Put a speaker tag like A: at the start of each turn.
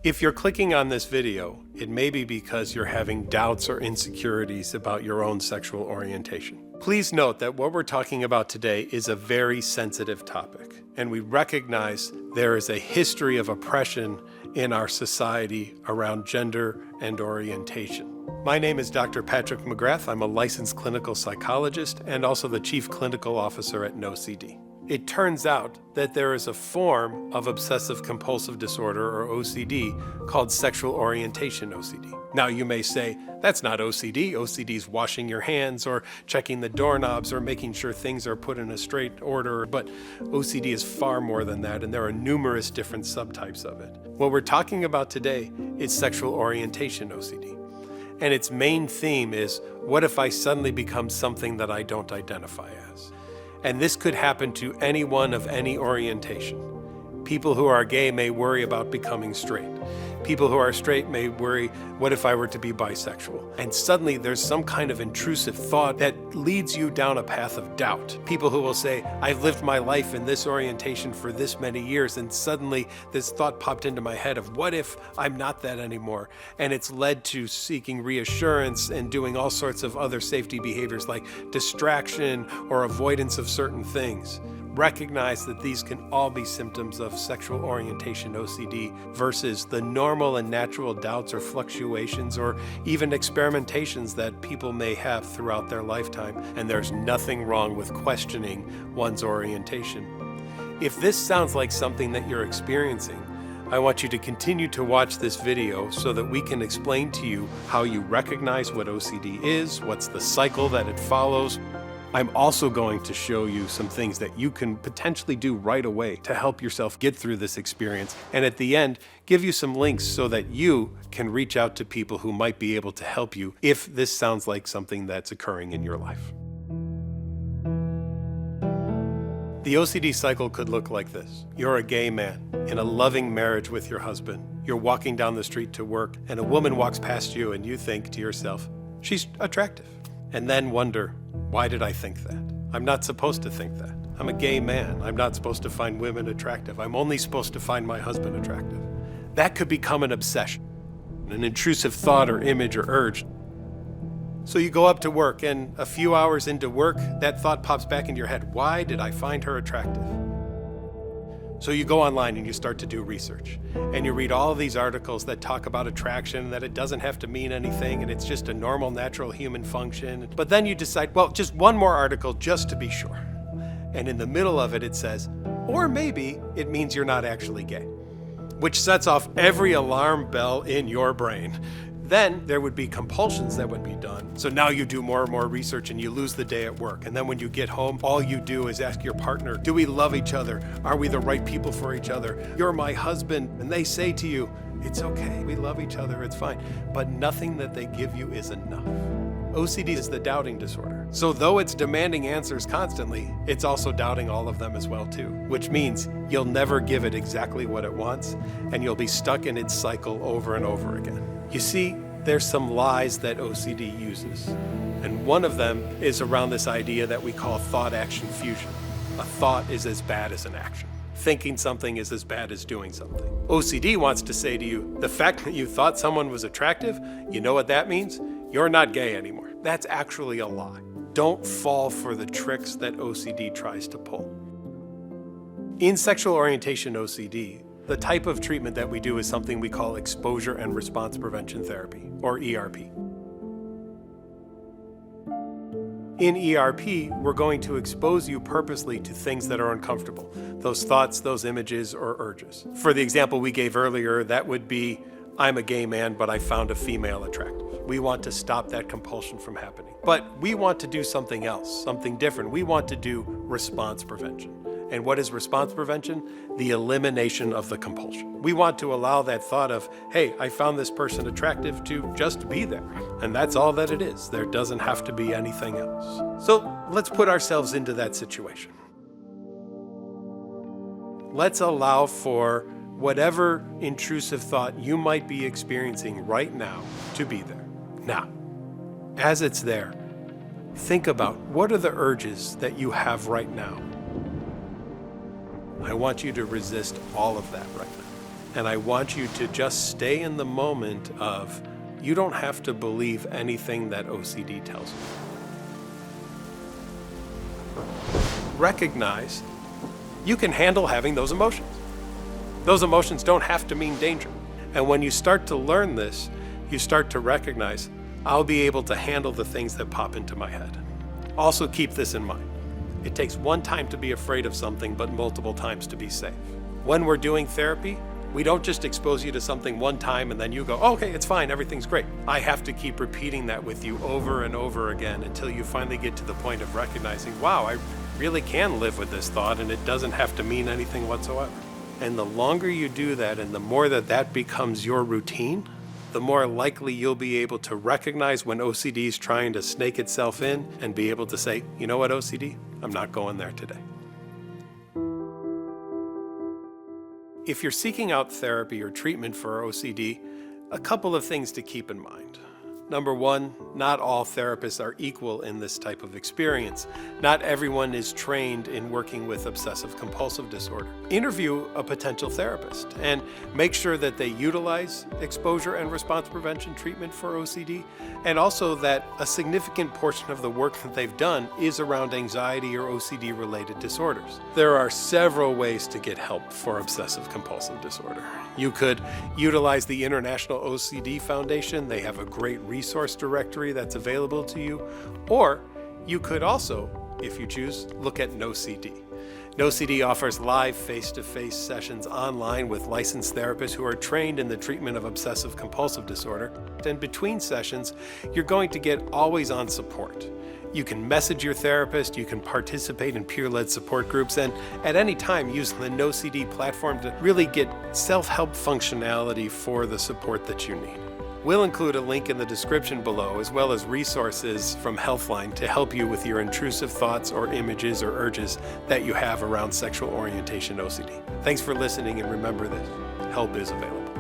A: If you're clicking on this video, it may be because you're having doubts or insecurities about your own sexual orientation. Please note that what we're talking about today is a very sensitive topic, and we recognize there is a history of oppression in our society around gender and orientation. My name is Dr. Patrick McGrath. I'm a licensed clinical psychologist and also the Chief Clinical Officer at NOCD. It turns out that there is a form of obsessive-compulsive disorder, or OCD, called Sexual Orientation OCD. Now you may say, that's not OCD. OCD is washing your hands or checking the doorknobs or making sure things are put in a straight order, but OCD is far more than that, and there are numerous different subtypes of it. What we're talking about today is Sexual Orientation OCD. And its main theme is, what if I suddenly become something that I don't identify as? And this could happen to anyone of any orientation. People who are gay may worry about becoming straight. People who are straight may worry, what if I were to be bisexual? And suddenly there's some kind of intrusive thought that leads you down a path of doubt. People who will say, I've lived my life in this orientation for this many years, and suddenly this thought popped into my head of, what if I'm not that anymore? And it's led to seeking reassurance and doing all sorts of other safety behaviors like distraction or avoidance of certain things. Recognize that these can all be symptoms of sexual orientation OCD versus the normal and natural doubts or fluctuations or even experimentations that people may have throughout their lifetime, and there's nothing wrong with questioning one's orientation. If this sounds like something that you're experiencing, I want you to continue to watch this video so that we can explain to you how you recognize what OCD is, what's the cycle that it follows. I'm also going to show you some things that you can potentially do right away to help yourself get through this experience, and at the end, give you some links so that you can reach out to people who might be able to help you if this sounds like something that's occurring in your life. The OCD cycle could look like this. You're a gay man in a loving marriage with your husband. You're walking down the street to work, and a woman walks past you, and you think to yourself, she's attractive. And then wonder, why did I think that? I'm not supposed to think that. I'm a gay man. I'm not supposed to find women attractive. I'm only supposed to find my husband attractive. That could become an obsession, an intrusive thought or image or urge. So you go up to work, and a few hours into work, that thought pops back into your head. Why did I find her attractive? So you go online and you start to do research, and you read all of these articles that talk about attraction, that it doesn't have to mean anything, and it's just a normal, natural human function. But then you decide, well, just one more article just to be sure. And in the middle of it, it says, or maybe it means you're not actually gay, which sets off every alarm bell in your brain. Then there would be compulsions that would be done. So now you do more and more research and you lose the day at work. And then when you get home, all you do is ask your partner, do we love each other? Are we the right people for each other? You're my husband. And they say to you, it's okay, we love each other, it's fine. But nothing that they give you is enough. OCD is the doubting disorder. So though it's demanding answers constantly, it's also doubting all of them as well too, which means you'll never give it exactly what it wants, and you'll be stuck in its cycle over and over again. You see, there's some lies that OCD uses, and one of them is around this idea that we call thought-action fusion. A thought is as bad as an action. Thinking something is as bad as doing something. OCD wants to say to you, the fact that you thought someone was attractive, you know what that means? You're not gay anymore. That's actually a lie. Don't fall for the tricks that OCD tries to pull. In sexual orientation OCD, the type of treatment that we do is something we call exposure and response prevention therapy, or ERP. In ERP, we're going to expose you purposely to things that are uncomfortable, those thoughts, those images, or urges. For the example we gave earlier, that would be, I'm a gay man, but I found a female attractive. We want to stop that compulsion from happening. But we want to do something else, something different. We want to do response prevention. And what is response prevention? The elimination of the compulsion. We want to allow that thought of, hey, I found this person attractive to just be there. And that's all that it is. There doesn't have to be anything else. So let's put ourselves into that situation. Let's allow for whatever intrusive thought you might be experiencing right now to be there. Now, as it's there, think about what are the urges that you have right now. I want you to resist all of that right now. And I want you to just stay in the moment of, you don't have to believe anything that OCD tells you. Recognize you can handle having those emotions. Those emotions don't have to mean danger. And when you start to learn this, you start to recognize, I'll be able to handle the things that pop into my head. Also keep this in mind. It takes one time to be afraid of something, but multiple times to be safe. When we're doing therapy, we don't just expose you to something one time and then you go, okay, it's fine, everything's great. I have to keep repeating that with you over and over again until you finally get to the point of recognizing, wow, I really can live with this thought and it doesn't have to mean anything whatsoever. And the longer you do that and the more that becomes your routine, the more likely you'll be able to recognize when OCD is trying to snake itself in and be able to say, you know what, OCD, I'm not going there today. If you're seeking out therapy or treatment for OCD, a couple of things to keep in mind. Number one, not all therapists are equal in this type of experience. Not everyone is trained in working with obsessive-compulsive disorder. Interview a potential therapist and make sure that they utilize exposure and response prevention treatment for OCD, and also that a significant portion of the work that they've done is around anxiety or OCD-related disorders. There are several ways to get help for obsessive-compulsive disorder. You could utilize the International OCD Foundation. They have a great resource directory that's available to you. Or you could also, if you choose, look at NOCD. NOCD offers live face-to-face sessions online with licensed therapists who are trained in the treatment of obsessive-compulsive disorder. And between sessions, you're going to get always-on support. You can message your therapist, you can participate in peer-led support groups, and at any time use the NOCD platform to really get self-help functionality for the support that you need. We'll include a link in the description below, as well as resources from Healthline to help you with your intrusive thoughts or images or urges that you have around sexual orientation OCD. Thanks for listening, and remember this, help is available.